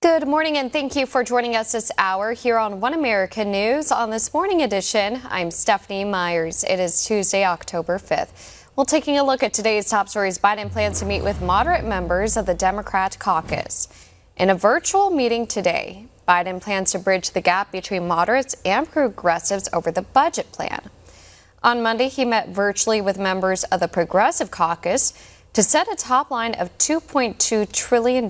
Good morning and thank you for joining us this hour here on One America News. On this morning edition, I'm Stephanie Myers. It is Tuesday, October 5th. Well, taking a look at today's top stories, Biden plans to meet with moderate members of the Democrat caucus. In a virtual meeting today, Biden plans to bridge the gap between moderates and progressives over the budget plan. On Monday, he met virtually with members of the Progressive Caucus to set a top line of $2.2 trillion.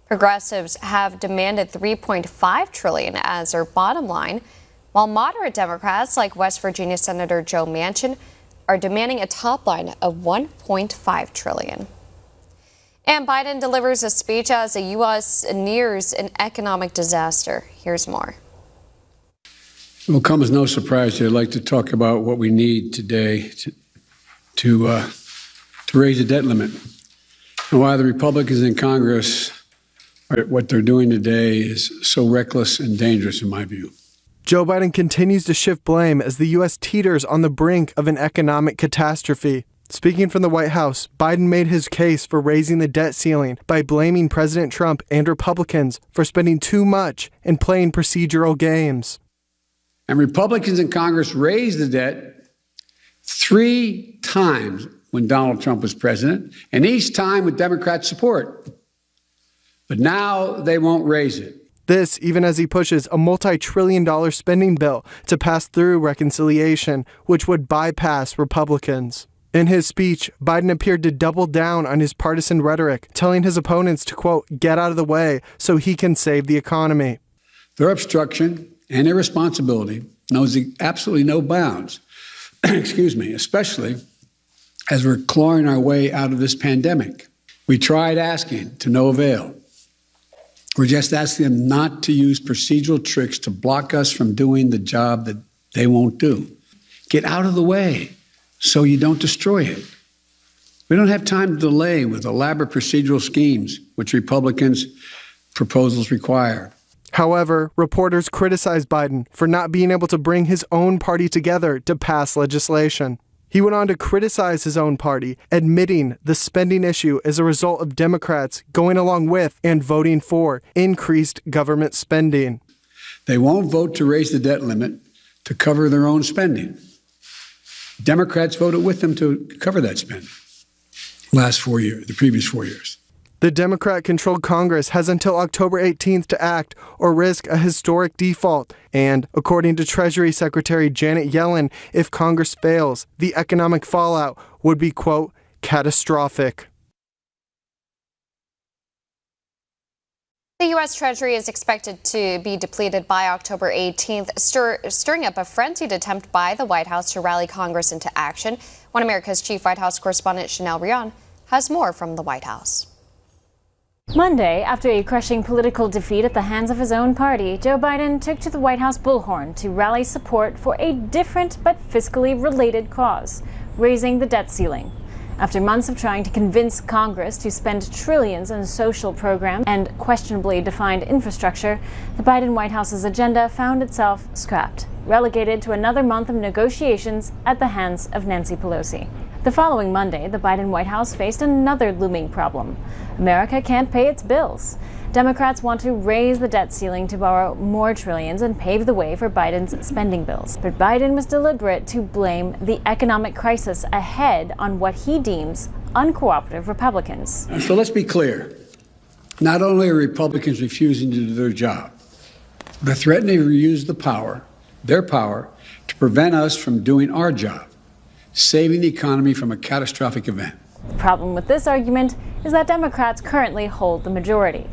Progressives have demanded $3.5 trillion as their bottom line, while moderate Democrats like West Virginia Senator Joe Manchin are demanding a top line of $1.5 trillion. And Biden delivers a speech as the U.S. nears an economic disaster. Here's more. It will come as no surprise that I'd like to talk about what we need today to raise the debt limit, and why the Republicans in Congress, what they're doing today is so reckless and dangerous in my view. Joe Biden continues to shift blame as the U.S. teeters on the brink of an economic catastrophe. Speaking from the White House, Biden made his case for raising the debt ceiling by blaming President Trump and Republicans for spending too much and playing procedural games. And Republicans in Congress raised the debt 3 times when Donald Trump was president, and each time with Democrat support. But now they won't raise it. This even as he pushes a multi-trillion-dollar spending bill to pass through reconciliation, which would bypass Republicans. In his speech, Biden appeared to double down on his partisan rhetoric, telling his opponents to, quote, get out of the way so he can save the economy. Their obstruction and irresponsibility knows absolutely no bounds, excuse me, especially as we're clawing our way out of this pandemic. We tried asking to no avail. We're just asking them not to use procedural tricks to block us from doing the job that they won't do. Get out of the way so you don't destroy it. We don't have time to delay with elaborate procedural schemes, which Republicans' proposals require. However, reporters criticized Biden for not being able to bring his own party together to pass legislation. He went on to criticize his own party, admitting the spending issue is a result of Democrats going along with and voting for increased government spending. They won't vote to raise the debt limit to cover their own spending. Democrats voted with them to cover that spending the previous 4 years. The Democrat-controlled Congress has until October 18th to act or risk a historic default. And, according to Treasury Secretary Janet Yellen, if Congress fails, the economic fallout would be, quote, catastrophic. The U.S. Treasury is expected to be depleted by October 18th, stirring up a frenzied attempt by the White House to rally Congress into action. One America's chief White House correspondent, Chanel Rion, has more from the White House. Monday, after a crushing political defeat at the hands of his own party, Joe Biden took to the White House bullhorn to rally support for a different but fiscally related cause, raising the debt ceiling. After months of trying to convince Congress to spend trillions in social programs and questionably defined infrastructure, the Biden White House's agenda found itself scrapped, relegated to another month of negotiations at the hands of Nancy Pelosi. The following Monday, the Biden White House faced another looming problem. America can't pay its bills. Democrats want to raise the debt ceiling to borrow more trillions and pave the way for Biden's spending bills. But Biden was deliberate to blame the economic crisis ahead on what he deems uncooperative Republicans. So let's be clear. Not only are Republicans refusing to do their job, they're threatening to use their power, to prevent us from doing our job, saving the economy from a catastrophic event. The problem with this argument is that Democrats currently hold the majority.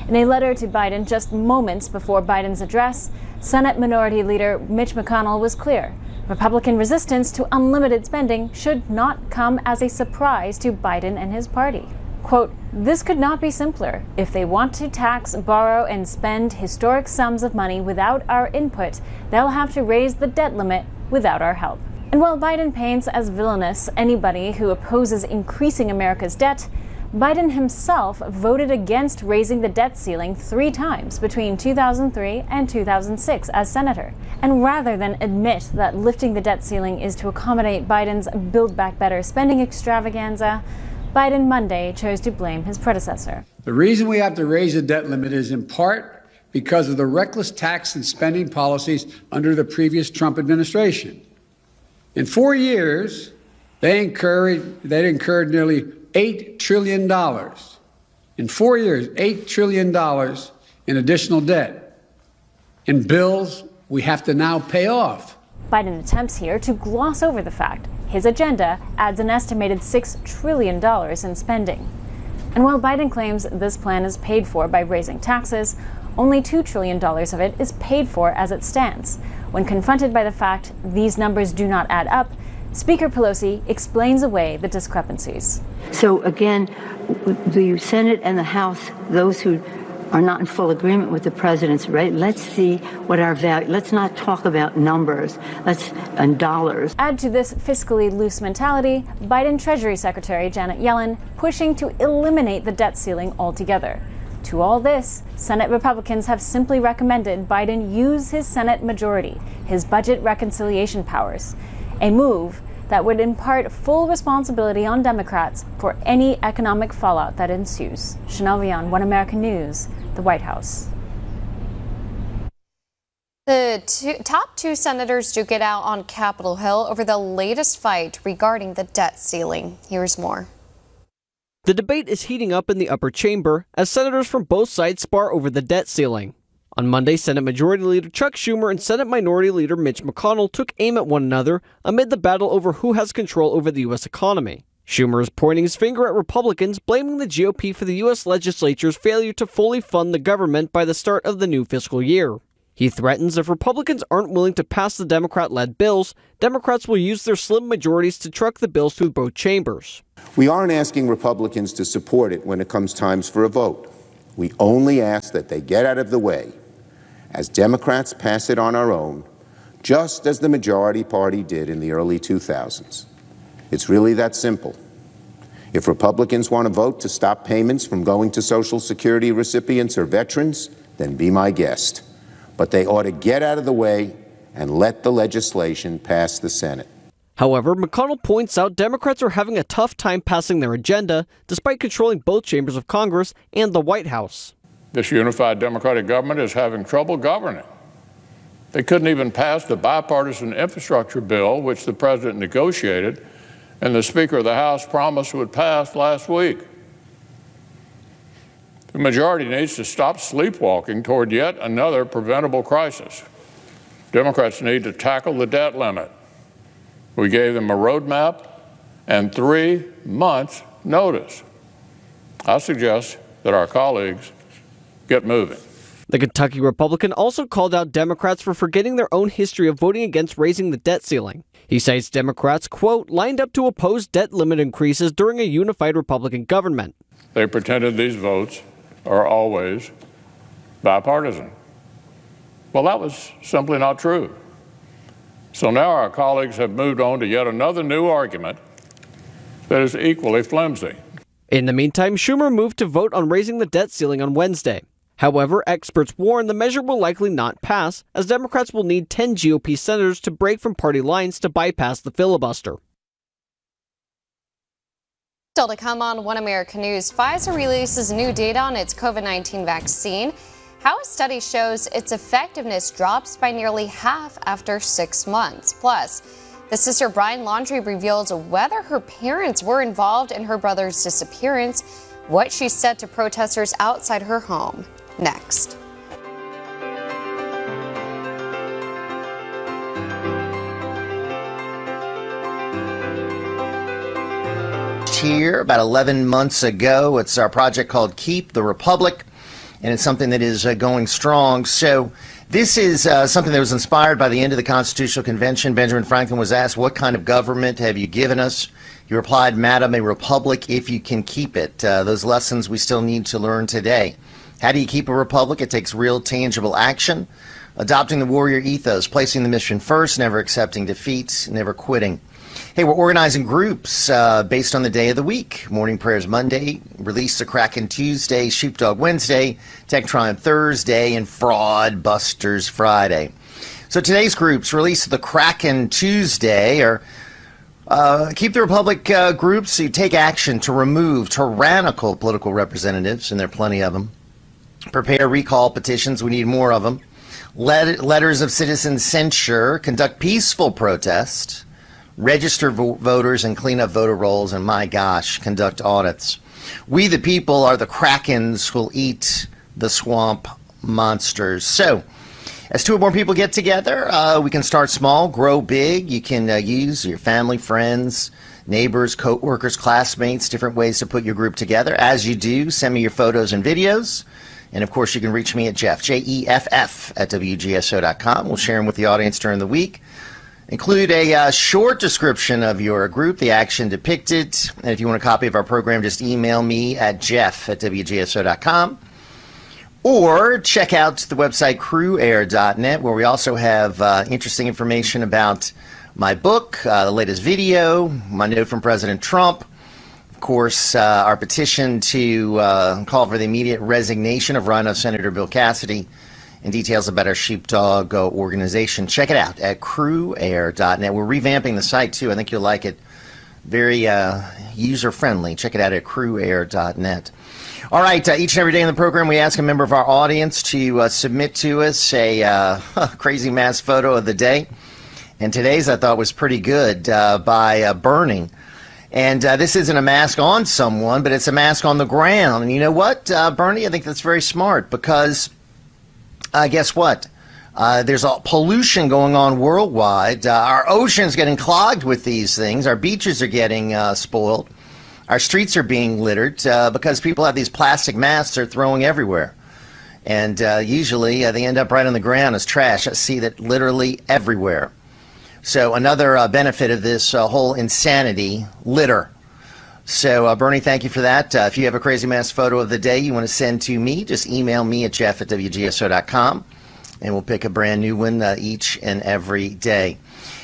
In a letter to Biden just moments before Biden's address, Senate Minority Leader Mitch McConnell was clear. Republican resistance to unlimited spending should not come as a surprise to Biden and his party. Quote, this could not be simpler. If they want to tax, borrow, and spend historic sums of money without our input, they'll have to raise the debt limit without our help. And while Biden paints as villainous anybody who opposes increasing America's debt, Biden himself voted against raising the debt ceiling 3 times between 2003 and 2006 as senator. And rather than admit that lifting the debt ceiling is to accommodate Biden's Build Back Better spending extravaganza, Biden Monday chose to blame his predecessor. The reason we have to raise the debt limit is in part because of the reckless tax and spending policies under the previous Trump administration. In 4 years, they incurred nearly $8 trillion. In 4 years, $8 trillion in additional debt, in bills we have to now pay off. Biden attempts here to gloss over the fact his agenda adds an estimated $6 trillion in spending. And while Biden claims this plan is paid for by raising taxes, only $2 trillion of it is paid for as it stands. When confronted by the fact these numbers do not add up, Speaker Pelosi explains away the discrepancies. So again, the Senate and the House, those who are not in full agreement with the president's rate, let's see what our value, let's not talk about numbers, and dollars. Add to this fiscally loose mentality, Biden Treasury Secretary Janet Yellen pushing to eliminate the debt ceiling altogether. To all this, Senate Republicans have simply recommended Biden use his Senate majority, his budget reconciliation powers, a move that would impart full responsibility on Democrats for any economic fallout that ensues. Chanel Vian, One American News, the White House. The top two senators duke it out on Capitol Hill over the latest fight regarding the debt ceiling. Here's more. The debate is heating up in the upper chamber as senators from both sides spar over the debt ceiling. On Monday, Senate Majority Leader Chuck Schumer and Senate Minority Leader Mitch McConnell took aim at one another amid the battle over who has control over the U.S. economy. Schumer is pointing his finger at Republicans, blaming the GOP for the U.S. legislature's failure to fully fund the government by the start of the new fiscal year. He threatens if Republicans aren't willing to pass the Democrat-led bills, Democrats will use their slim majorities to truck the bills through both chambers. We aren't asking Republicans to support it when it comes times for a vote. We only ask that they get out of the way as Democrats pass it on our own, just as the majority party did in the early 2000s. It's really that simple. If Republicans want to vote to stop payments from going to Social Security recipients or veterans, then be my guest. But they ought to get out of the way and let the legislation pass the Senate. However, McConnell points out Democrats are having a tough time passing their agenda, despite controlling both chambers of Congress and the White House. This unified Democratic government is having trouble governing. They couldn't even pass the bipartisan infrastructure bill, which the president negotiated, and the Speaker of the House promised would pass last week. The majority needs to stop sleepwalking toward yet another preventable crisis. Democrats need to tackle the debt limit. We gave them a roadmap and 3 months' notice. I suggest that our colleagues get moving. The Kentucky Republican also called out Democrats for forgetting their own history of voting against raising the debt ceiling. He cites Democrats, quote, lined up to oppose debt limit increases during a unified Republican government. They pretended these votes are always bipartisan. Well, that was simply not true. So now our colleagues have moved on to yet another new argument that is equally flimsy. In the meantime, Schumer moved to vote on raising the debt ceiling on Wednesday. However, experts warn the measure will likely not pass, as Democrats will need 10 GOP senators to break from party lines to bypass the filibuster. Still to come on One American News, Pfizer releases new data on its COVID-19 vaccine. How a study shows its effectiveness drops by nearly half after 6 months. Plus, the sister Brian Laundrie reveals whether her parents were involved in her brother's disappearance, what she said to protesters outside her home. Next. Here about 11 months ago. It's our project called Keep the Republic, and it's something that is going strong. So this is something that was inspired by the end of the Constitutional Convention. Benjamin Franklin was asked, what kind of government have you given us? He replied, Madam, a republic if you can keep it. Those lessons we still need to learn today. How do you keep a republic? It takes real, tangible action. Adopting the warrior ethos, placing the mission first, never accepting defeats, never quitting. Hey, we're organizing groups based on the day of the week. Morning Prayers Monday, Release the Kraken Tuesday, Sheepdog Wednesday, Tech Triumph Thursday, and Fraud Busters Friday. So today's groups, Release the Kraken Tuesday, are Keep the Republic groups who take action to remove tyrannical political representatives, and there are plenty of them. Prepare recall petitions. We need more of them. Letters of citizen censure. Conduct peaceful protest. Register voters and clean up voter rolls. And my gosh, conduct audits. We the people are the krakens who'll eat the swamp monsters. So, as two or more people get together, we can start small, grow big. You can use your family, friends, neighbors, co-workers, classmates, different ways to put your group together. As you do, send me your photos and videos. And, of course, you can reach me at Jeff, Jeff, at WGSO.com. We'll share them with the audience during the week. Include a short description of your group, the action depicted. And if you want a copy of our program, just email me at Jeff at WGSO.com. Or check out the website crewair.net, where we also have interesting information about my book, the latest video, my note from President Trump, of course, our petition to call for the immediate resignation of Rhino Senator Bill Cassidy, and details about our sheepdog organization. Check it out at crewair.net. We're revamping the site, too. I think you'll like it. Very user-friendly. Check it out at crewair.net. All right, each and every day in the program, we ask a member of our audience to submit to us a crazy mass photo of the day. And today's, I thought, was pretty good by Bernie. And this isn't a mask on someone, but it's a mask on the ground. And you know what, Bernie? I think that's very smart because guess what? There's a pollution going on worldwide. Our ocean's getting clogged with these things. Our beaches are getting spoiled. Our streets are being littered because people have these plastic masks they're throwing everywhere. And usually they end up right on the ground as trash. I see that literally everywhere. So another benefit of this whole insanity, litter. So, Bernie, thank you for that. If you have a crazy mass photo of the day you want to send to me, just email me at Jeff at WGSO.com, and we'll pick a brand new one each and every day.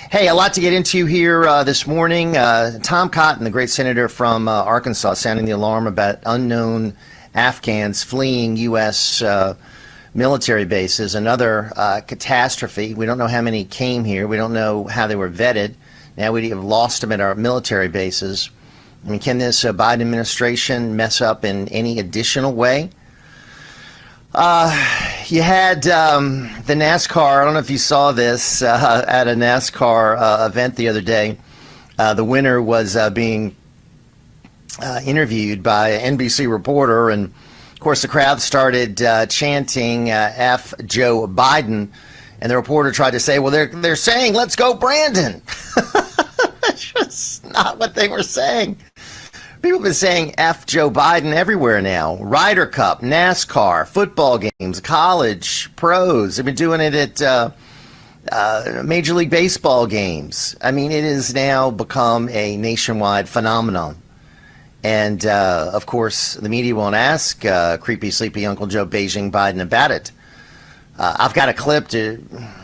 Hey, a lot to get into here this morning. Tom Cotton, the great senator from Arkansas, sounding the alarm about unknown Afghans fleeing U.S. military bases. Another catastrophe. We don't know how many came here. We don't know how they were vetted. Now we have lost them at our military bases. I mean, can this Biden administration mess up in any additional way? You had the NASCAR, I don't know if you saw this, at a NASCAR event the other day. The winner was being interviewed by an NBC reporter, and of course the crowd started chanting F Joe Biden, and the reporter tried to say, well, they're saying, let's go Brandon. That's just not what they were saying. People have been saying F Joe Biden everywhere now. Ryder Cup, NASCAR, football games, college, pros. They've been doing it at Major League Baseball games. I mean, it has now become a nationwide phenomenon. And, of course, the media won't ask creepy, sleepy Uncle Joe Beijing Biden about it. I've got a clip to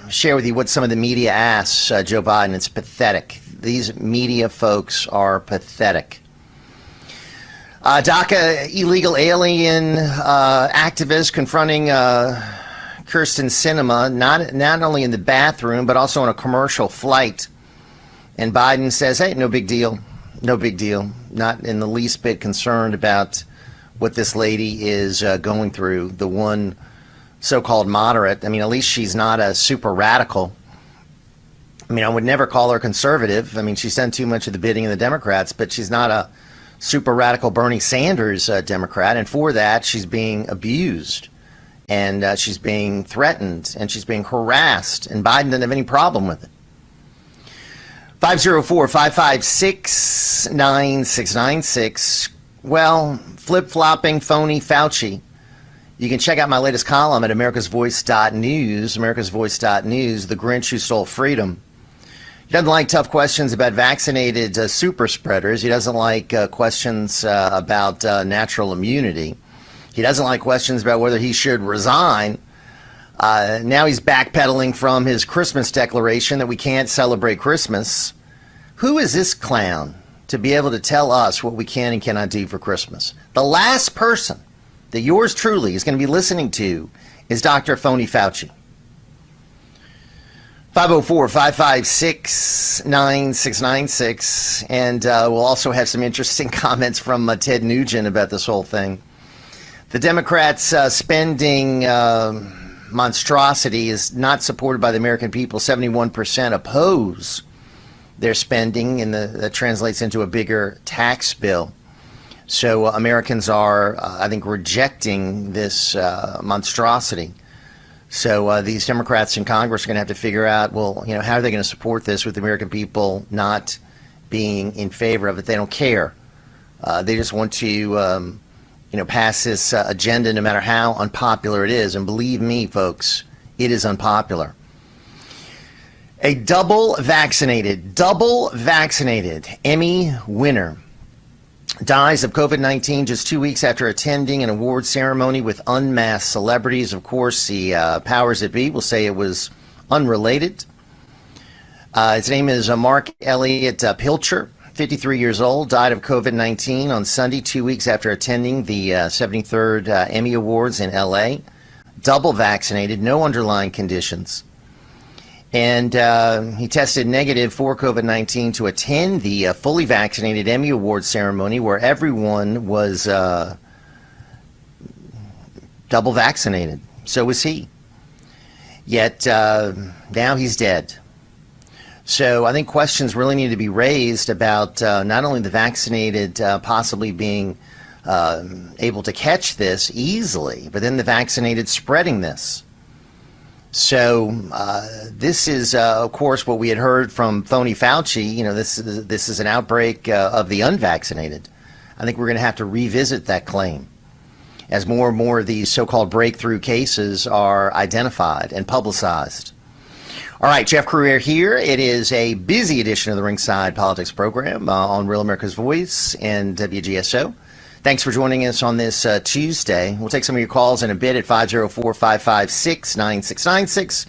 share with you what some of the media asks Joe Biden. It's pathetic. These media folks are pathetic. DACA illegal alien activist confronting Kirsten Sinema, not only in the bathroom, but also on a commercial flight. And Biden says, hey, no big deal. No big deal. Not in the least bit concerned about what this lady is going through. The one so-called moderate. I mean, at least she's not a super radical. I mean, I would never call her conservative. I mean, she's done too much of the bidding of the Democrats, but she's not a super radical Bernie Sanders Democrat, and for that she's being abused, and she's being threatened, and she's being harassed, and Biden doesn't have any problem with it. 504-556-9696. Well, flip-flopping phony Fauci. You can check out my latest column at americasvoice.news, americasvoice.news, The Grinch Who Stole Freedom. He doesn't like tough questions about vaccinated super spreaders. He doesn't like questions about natural immunity. He doesn't like questions about whether he should resign. Now he's backpedaling from his Christmas declaration that we can't celebrate Christmas. Who is this clown to be able to tell us what we can and cannot do for Christmas? The last person that yours truly is going to be listening to is Dr. Phony Fauci. 504-556-9696. And we'll also have some interesting comments from Ted Nugent about this whole thing. The Democrats' spending monstrosity is not supported by the American people. 71% oppose their spending, and that translates into a bigger tax bill. So Americans are, I think, rejecting this monstrosity. So these Democrats in Congress are going to have to figure out, well, how are they going to support this with the American people not being in favor of it? They don't care. They just want to, pass this agenda no matter how unpopular it is. And believe me, folks, it is unpopular. A double vaccinated Emmy winner dies of COVID-19 just 2 weeks after attending an award ceremony with unmasked celebrities. Of course, the powers that be will say it was unrelated. His name is Mark Elliott Pilcher, 53 years old, died of COVID-19 on Sunday, 2 weeks after attending the 73rd Emmy Awards in L.A. Double vaccinated, no underlying conditions. And he tested negative for COVID-19 to attend the fully vaccinated Emmy Awards ceremony where everyone was double vaccinated. So was he. Yet now he's dead. So I think questions really need to be raised about not only the vaccinated possibly being able to catch this easily, but then the vaccinated spreading this. So this is, of course, what we had heard from phony Fauci. This is an outbreak of the unvaccinated. I think we're going to have to revisit that claim as more and more of these so-called breakthrough cases are identified and publicized. All right, Jeff Crouere here. It is a busy edition of the Ringside Politics program on Real America's Voice and WGSO. Thanks for joining us on this Tuesday. We'll take some of your calls in a bit at 504-556-9696.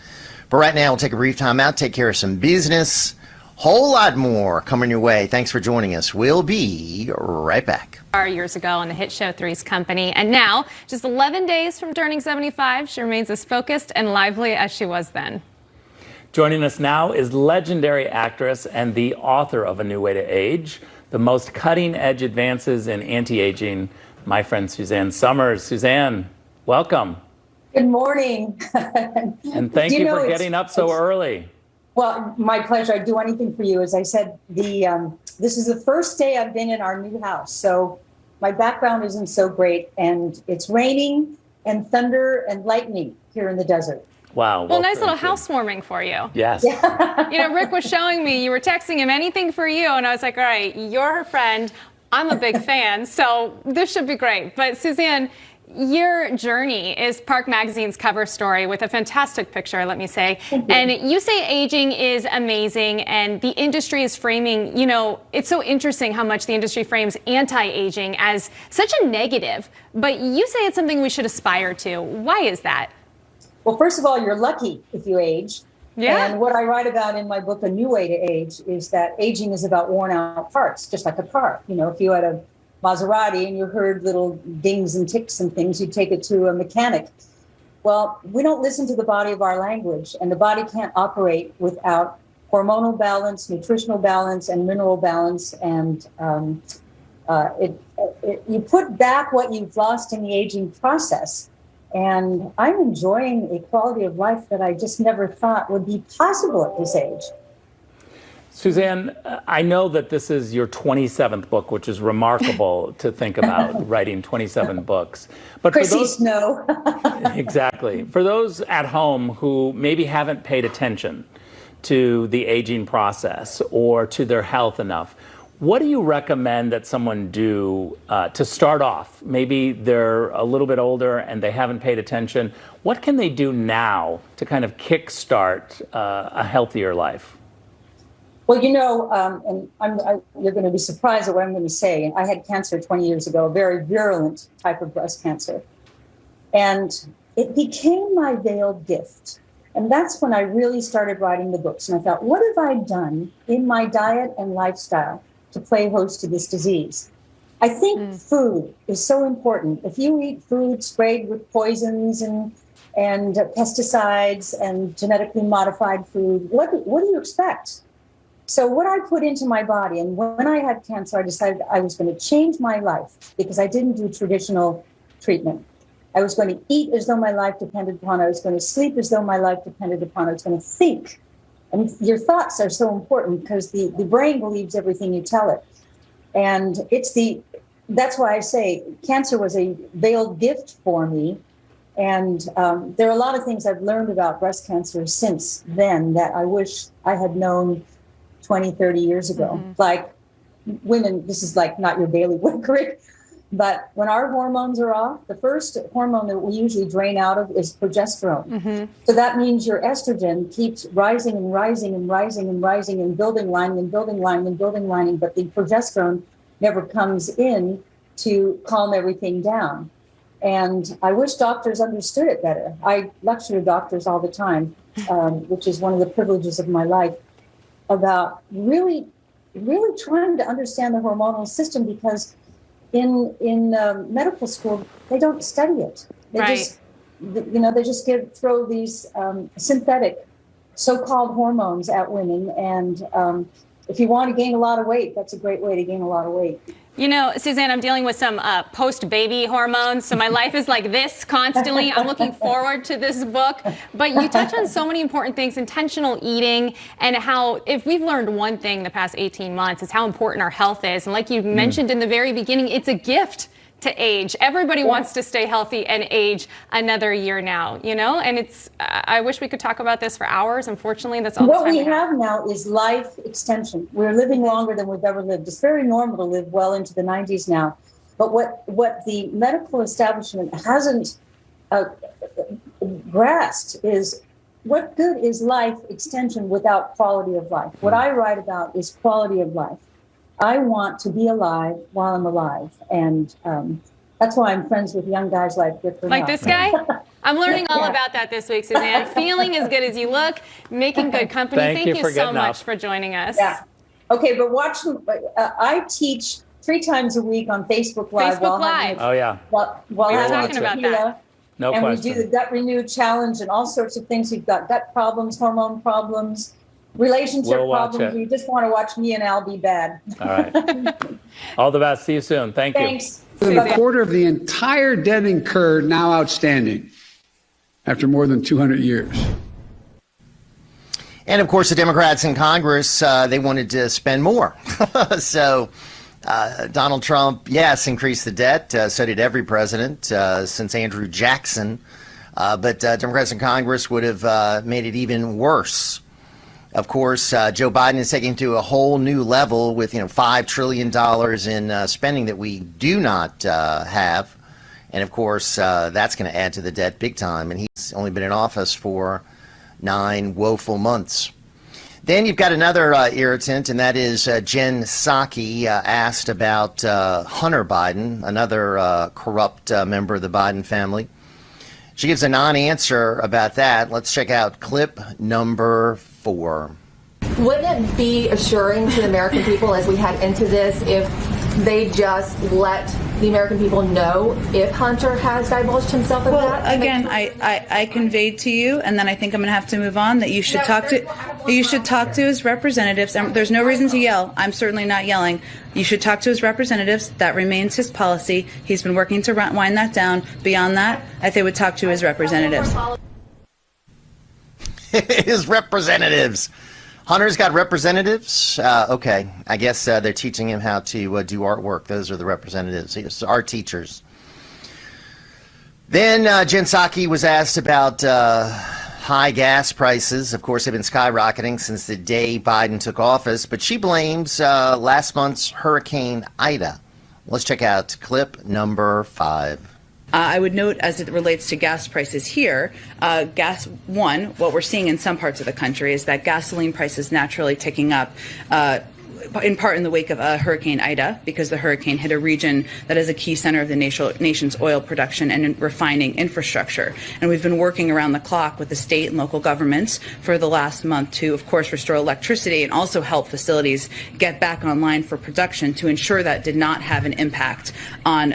But right now, we'll take a brief time out, take care of some business. Whole lot more coming your way. Thanks for joining us. We'll be right back. Years ago on the hit show Three's Company. And now, just 11 days from turning 75, she remains as focused and lively as she was then. Joining us now is legendary actress and the author of A New Way to Age, the most cutting-edge advances in anti-aging, my friend Suzanne Summers. Suzanne, welcome. Good morning. And thank you for getting up so early. Well, my pleasure. I'd do anything for you. As I said, this is the first day I've been in our new house, so my background isn't so great, and it's raining and thunder and lightning here in the desert. Wow. Well, nice little housewarming for you. Yes. Rick was showing me, you were texting him anything for you. And I was like, all right, you're her friend. I'm a big fan. So this should be great. But Suzanne, your journey is Park Magazine's cover story with a fantastic picture, let me say. And you say aging is amazing and the industry is framing, it's so interesting how much the industry frames anti-aging as such a negative. But you say it's something we should aspire to. Why is that? Well, first of all, you're lucky if you age. Yeah. And what I write about in my book, A New Way to Age, is that aging is about worn out parts, just like a car. If you had a Maserati and you heard little dings and ticks and things, you'd take it to a mechanic. Well, we don't listen to the body of our language, and the body can't operate without hormonal balance, nutritional balance, and mineral balance. And you put back what you've lost in the aging process. And I'm enjoying a quality of life that I just never thought would be possible at this age. Suzanne, I know that this is your 27th book, which is remarkable to think about, writing 27 books. But Chrissy Snow. Exactly. For those at home who maybe haven't paid attention to the aging process or to their health enough, what do you recommend that someone do to start off? Maybe they're a little bit older and they haven't paid attention. What can they do now to kind of kickstart a healthier life? Well, and you're going to be surprised at what I'm going to say. I had cancer 20 years ago, a very virulent type of breast cancer. And it became my veiled gift. And that's when I really started writing the books. And I thought, what have I done in my diet and lifestyle to play host to this disease? I think food is so important. If you eat food sprayed with poisons and and pesticides and genetically modified food. What do you expect? So what I put into my body, and when I had cancer, I decided I was going to change my life because I didn't do traditional treatment. I was going to eat as though my life depended upon it. I was going to sleep as though my life depended upon it. I was going to think. And your thoughts are so important because the brain believes everything you tell it. And that's why I say cancer was a veiled gift for me. And there are a lot of things I've learned about breast cancer since then that I wish I had known 20, 30 years ago. Mm-hmm. Like women, this is like not your daily work, Rick, but when our hormones are off, the first hormone that we usually drain out of is progesterone. Mm-hmm. So that means your estrogen keeps rising and rising and rising and rising and building lining and building lining and building lining, but the progesterone never comes in to calm everything down. And I wish doctors understood it better. I lecture to doctors all the time, which is one of the privileges of my life, about really trying to understand the hormonal system, because in medical school, they don't study it. They just throw these synthetic so-called hormones at women. And if you want to gain a lot of weight, that's a great way to gain a lot of weight. You know, Suzanne, I'm dealing with some post-baby hormones, so my life is like this constantly. I'm looking forward to this book. But you touch on so many important things, intentional eating, and how if we've learned one thing the past 18 months, it's how important our health is. And like you mentioned in the very beginning, it's a gift to age. Everybody wants to stay healthy and age another year now, you know? And I wish we could talk about this for hours. Unfortunately, that's all the time we have now is life extension. We're living longer than we've ever lived. It's very normal to live well into the 90s now. But what the medical establishment hasn't grasped is what good is life extension without quality of life? What I write about is quality of life. I want to be alive while I'm alive. And that's why I'm friends with young guys like Rick. Like this guy? I'm learning all about that this week, Suzanne. Feeling as good as you look, making good company. Thank you so much for joining us. Yeah. Okay, but watch. I teach 3 times a week on Facebook Live. Facebook Live. While we were having talking about that. No and question. We do the Gut Renew Challenge and all sorts of things. We've got gut problems, hormone problems, relationship problems. You just want to watch me and Al be bad. All right. All the best. See you soon. Thank you. Thanks. A quarter of the entire debt incurred now outstanding after more than 200 years. And of course, the Democrats in Congress, they wanted to spend more. So Donald Trump, yes, increased the debt. So did every president since Andrew Jackson. But Democrats in Congress would have made it even worse. Of course, Joe Biden is taking it to a whole new level with, $5 trillion in spending that we do not have. And, of course, that's going to add to the debt big time. And he's only been in office for 9 woeful months. Then you've got another irritant, and that is Jen Psaki asked about Hunter Biden, another corrupt member of the Biden family. She gives a non-answer about that. Let's check out clip number 4. Wouldn't it be assuring to the American people as we head into this if they just let the American people know if Hunter has divulged himself of that? Well, again, I conveyed to you, and then I think I'm going to have to move on, that you should talk to his representatives. And there's no reason to yell. I'm certainly not yelling. You should talk to his representatives. That remains his policy. He's been working to wind that down. Beyond that, I think they would talk to his representatives. His representatives. Hunter's got representatives? Okay. I guess they're teaching him how to do artwork. Those are the representatives, art teachers. Then Jen Psaki was asked about high gas prices. Of course, they've been skyrocketing since the day Biden took office, but she blames last month's Hurricane Ida. Let's check out clip number 5. I would note, as it relates to gas prices here, what we're seeing in some parts of the country is that gasoline prices naturally ticking up, in part in the wake of Hurricane Ida, because the hurricane hit a region that is a key center of the nation's oil production and refining infrastructure. And we've been working around the clock with the state and local governments for the last month to, of course, restore electricity and also help facilities get back online for production to ensure that did not have an impact on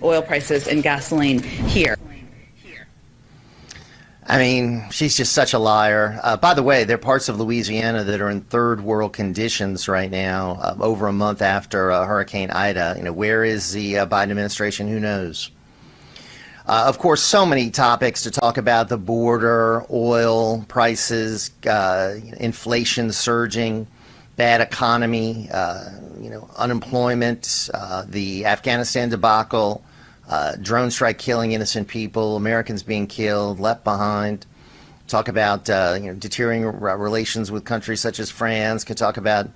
oil prices and gasoline here. I mean, she's just such a liar. By the way, there are parts of Louisiana that are in third world conditions right now, over a month after Hurricane Ida. You know, where is the Biden administration? Who knows? Of course, so many topics to talk about: the border, oil prices, inflation surging, bad economy, unemployment, the Afghanistan debacle. Drone strike killing innocent people, Americans being killed, left behind. Talk about deteriorating relations with countries such as France. Could talk about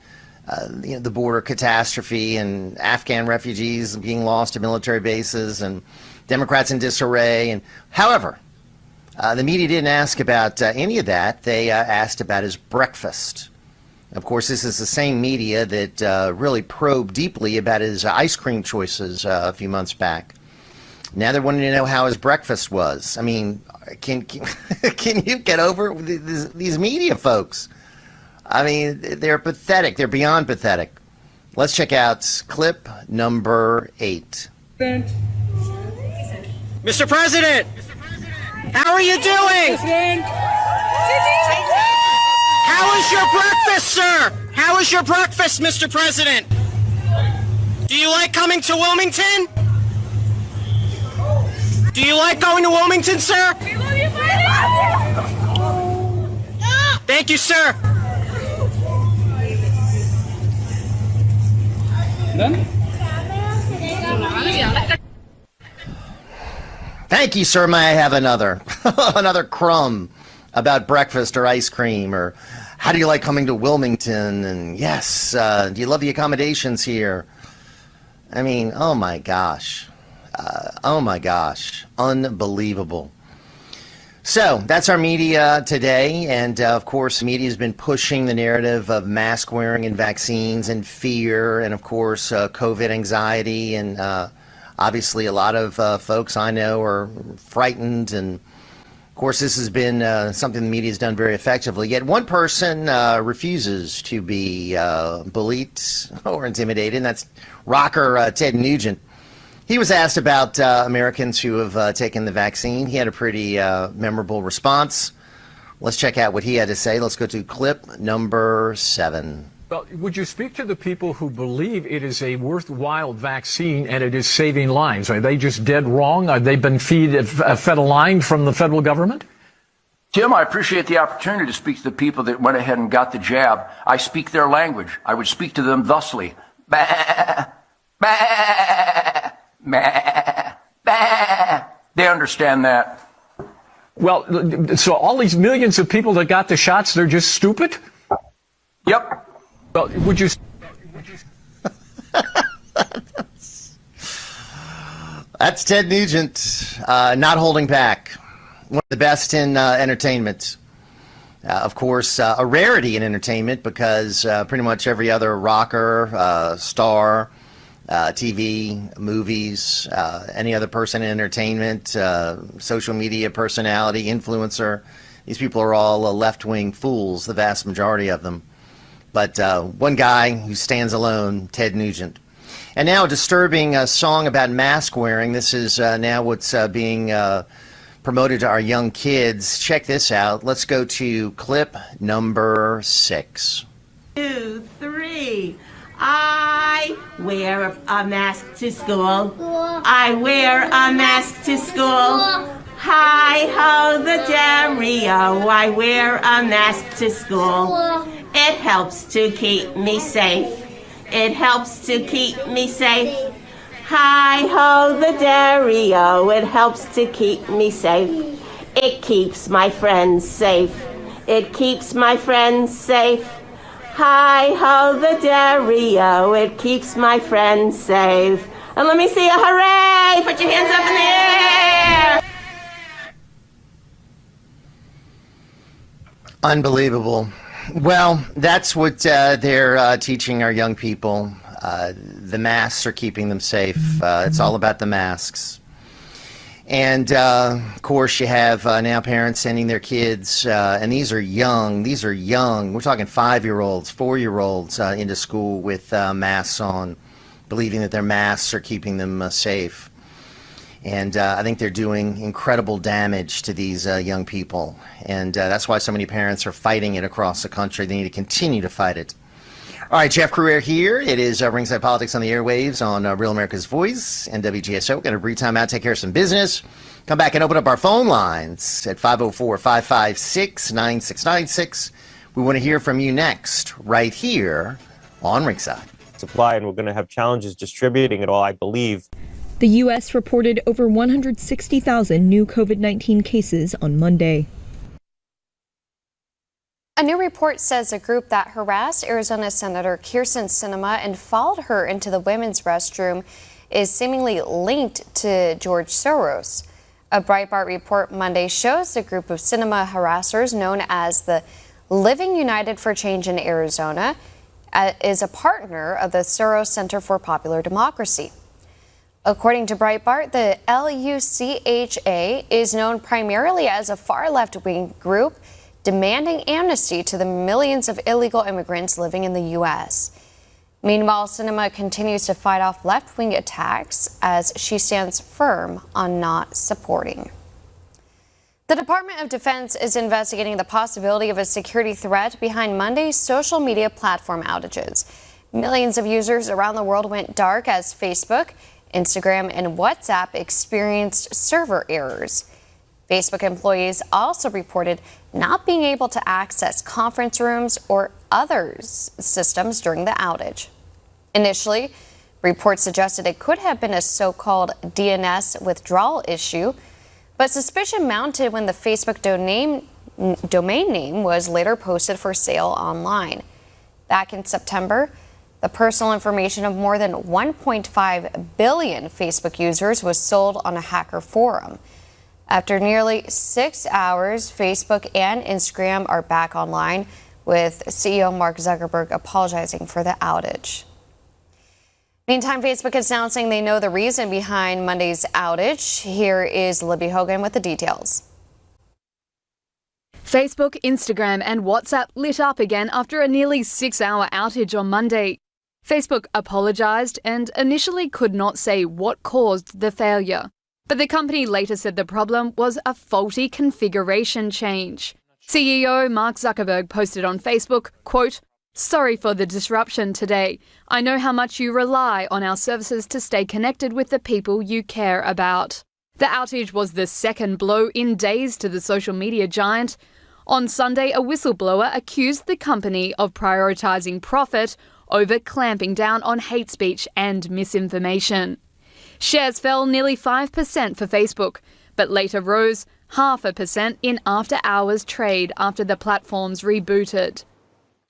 the border catastrophe and Afghan refugees being lost to military bases and Democrats in disarray. And however, the media didn't ask about any of that. They asked about his breakfast. Of course, this is the same media that really probed deeply about his ice cream choices a few months back. Now they're wanting to know how his breakfast was. I mean, can you get over these media folks? I mean, they're pathetic. They're beyond pathetic. Let's check out clip number 8. Mr. President, how are you doing? How is your breakfast, sir? How is your breakfast, Mr. President? Do you like coming to Wilmington? Do you like going to Wilmington, sir? We love you, Thank you, sir. Thank you, sir. May I have another? Another crumb about breakfast or ice cream? Or how do you like coming to Wilmington? And yes, do you love the accommodations here? I mean, oh my gosh. Unbelievable. So that's our media today. And of course, the media has been pushing the narrative of mask wearing and vaccines and fear and, of course, COVID anxiety. And obviously, a lot of folks I know are frightened. And of course, this has been something the media has done very effectively. Yet one person refuses to be bullied or intimidated, and that's rocker Ted Nugent. He was asked about Americans who have taken the vaccine. He had a pretty memorable response. Let's check out what he had to say. Let's go to clip number 7. Well, would you speak to the people who believe it is a worthwhile vaccine and it is saving lives? Are they just dead wrong? Are they been fed a line from the federal government? Tim, I appreciate the opportunity to speak to the people that went ahead and got the jab. I speak their language. I would speak to them thusly. Bah, bah. Bah, bah. They understand that. Well, so all these millions of people that got the shots, they're just stupid? Yep. Well, would you... That's Ted Nugent, not holding back. One of the best in entertainment. Of course, a rarity in entertainment because pretty much every other rocker, star, TV, movies, any other person in entertainment, social media personality, influencer. These people are all left-wing fools, the vast majority of them. But one guy who stands alone, Ted Nugent. And now a disturbing song about mask wearing. This is now what's being promoted to our young kids. Check this out. Let's go to clip number 6. 2, 3. I wear a mask to school. I wear a mask to school. Hi ho the Dario. I wear a mask to school. It helps to keep me safe. It helps to keep me safe. Hi ho the Dario. It helps to keep me safe. It keeps my friends safe. It keeps my friends safe. Hi ho the Dario, it keeps my friends safe. And let me see a hooray! Put your hands up in the air! Unbelievable. Well, that's what they're teaching our young people. The masks are keeping them safe. It's all about the masks. And, of course, you have now parents sending their kids, and these are young, we're talking 5-year-olds, 4-year-olds into school with masks on, believing that their masks are keeping them safe. And I think they're doing incredible damage to these young people. And that's why so many parents are fighting it across the country. They need to continue to fight it. All right, Jeff Crouere here. It is Ringside Politics on the airwaves on Real America's Voice and WGSO. Got a brief time out, take care of some business. Come back and open up our phone lines at 504-556-9696. We want to hear from you next, right here on Ringside. Supply, and we're going to have challenges distributing it all, I believe. The U.S. reported over 160,000 new COVID-19 cases on Monday. A new report says a group that harassed Arizona Senator Kyrsten Sinema and followed her into the women's restroom is seemingly linked to George Soros. A Breitbart report Monday shows a group of Sinema harassers known as the Living United for Change in Arizona is a partner of the Soros Center for Popular Democracy. According to Breitbart, the LUCHA is known primarily as a far left-wing group demanding amnesty to the millions of illegal immigrants living in the U.S. Meanwhile, Sinema continues to fight off left-wing attacks as she stands firm on not supporting. The Department of Defense is investigating the possibility of a security threat behind Monday's social media platform outages. Millions of users around the world went dark as Facebook, Instagram, and WhatsApp experienced server errors. Facebook employees also reported not being able to access conference rooms or other systems during the outage. Initially, reports suggested it could have been a so-called DNS withdrawal issue, but suspicion mounted when the Facebook domain name was later posted for sale online. Back in September, the personal information of more than 1.5 billion Facebook users was sold on a hacker forum. After nearly 6 hours, Facebook and Instagram are back online, with CEO Mark Zuckerberg apologizing for the outage. Meantime, Facebook is announcing they know the reason behind Monday's outage. Here is Libby Hogan with the details. Facebook, Instagram and WhatsApp lit up again after a nearly 6-hour outage on Monday. Facebook apologized and initially could not say what caused the failure. But the company later said the problem was a faulty configuration change. CEO Mark Zuckerberg posted on Facebook, quote, "Sorry for the disruption today. I know how much you rely on our services to stay connected with the people you care about." The outage was the second blow in days to the social media giant. On Sunday, a whistleblower accused the company of prioritizing profit over clamping down on hate speech and misinformation. Shares fell nearly 5% for Facebook, but later rose 0.5% in after-hours trade after the platforms rebooted.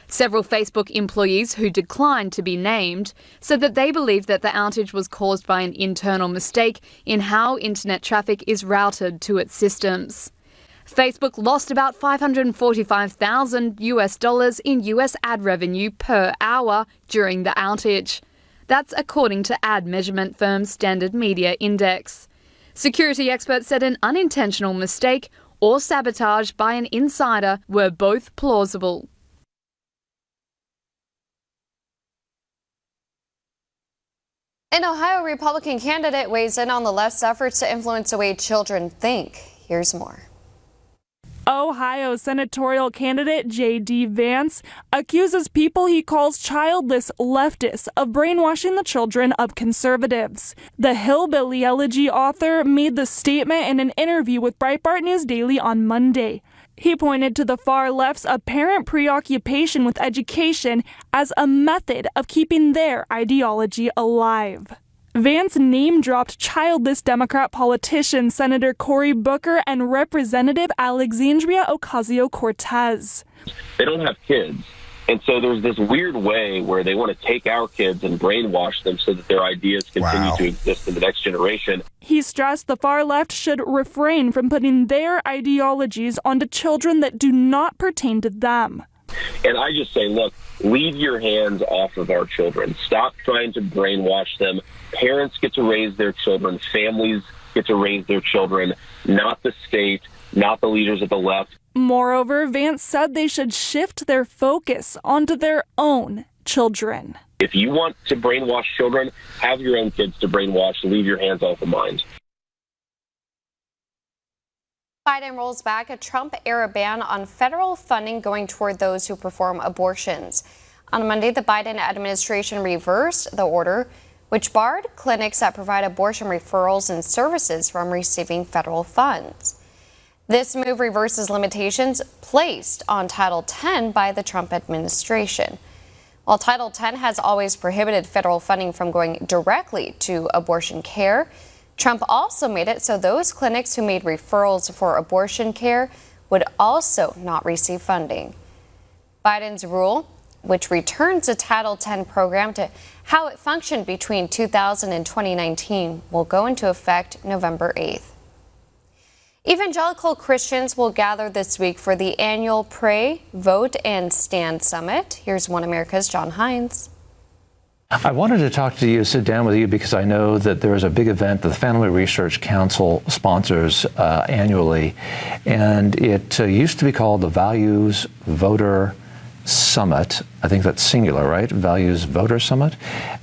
Several Facebook employees who declined to be named said that they believed that the outage was caused by an internal mistake in how internet traffic is routed to its systems. Facebook lost about $545,000 in US ad revenue per hour during the outage. That's according to ad measurement firm Standard Media Index. Security experts said an unintentional mistake or sabotage by an insider were both plausible. An Ohio Republican candidate weighs in on the left's efforts to influence the way children think. Here's more. Ohio senatorial candidate J.D. Vance accuses people he calls childless leftists of brainwashing the children of conservatives. The Hillbilly Elegy author made the statement in an interview with Breitbart News Daily on Monday. He pointed to the far left's apparent preoccupation with education as a method of keeping their ideology alive. Vance name-dropped childless Democrat politician Senator Cory Booker and Representative Alexandria Ocasio-Cortez. They don't have kids, and so there's this weird way where they want to take our kids and brainwash them so that their ideas continue to exist in the next generation. He stressed the far left should refrain from putting their ideologies onto children that do not pertain to them. And I just say, look, leave your hands off of our children. Stop trying to brainwash them. Parents get to raise their children. Families get to raise their children, not the state, not the leaders of the left. Moreover, Vance said they should shift their focus onto their own children. If you want to brainwash children, have your own kids to brainwash. Leave your hands off of mine. Biden rolls back a Trump-era ban on federal funding going toward those who perform abortions. On Monday, the Biden administration reversed the order, which barred clinics that provide abortion referrals and services from receiving federal funds. This move reverses limitations placed on Title X by the Trump administration. While Title X has always prohibited federal funding from going directly to abortion care, Trump also made it so those clinics who made referrals for abortion care would also not receive funding. Biden's rule, which returns the Title X program to how it functioned between 2000 and 2019, will go into effect November 8th. Evangelical Christians will gather this week for the annual Pray, Vote, and Stand Summit. Here's One America's John Hines. I wanted to talk to you, sit down with you, because I know that there is a big event that the Family Research Council sponsors annually, and it used to be called the Values Voter Summit. I think that's singular, right? Values Voter Summit.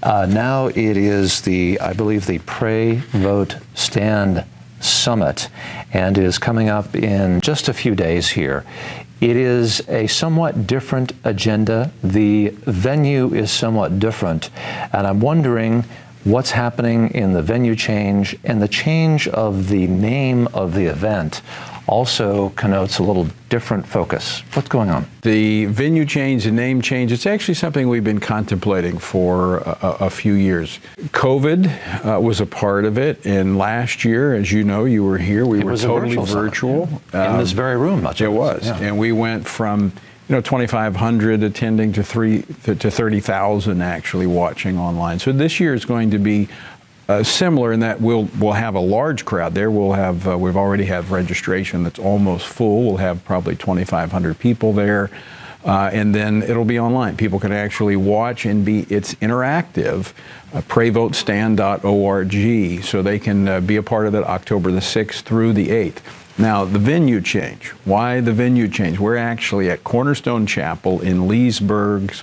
Now it is I believe the Pray, Vote, Stand Summit, and it is coming up in just a few days here. It is a somewhat different agenda. The venue is somewhat different, and I'm wondering what's happening in the venue change, and the change of the name of the event also connotes a little different focus. What's going on? The venue change, the name change, it's actually something we've been contemplating for a few years. COVID was a part of it, and last year, as you know, you were here, we were totally virtual. In this very room, much it was. Yeah. And we went from 2,500 attending to 30,000 actually watching online. So this year is going to be similar in that we'll have a large crowd there. We've already have registration that's almost full. We'll have probably 2,500 people there, and then it'll be online. People can actually watch and it's interactive. PrayVoteStand.org, so they can be a part of it October the 6th through the 8th. Now, the venue change. Why the venue change? We're actually at Cornerstone Chapel in Leesburg,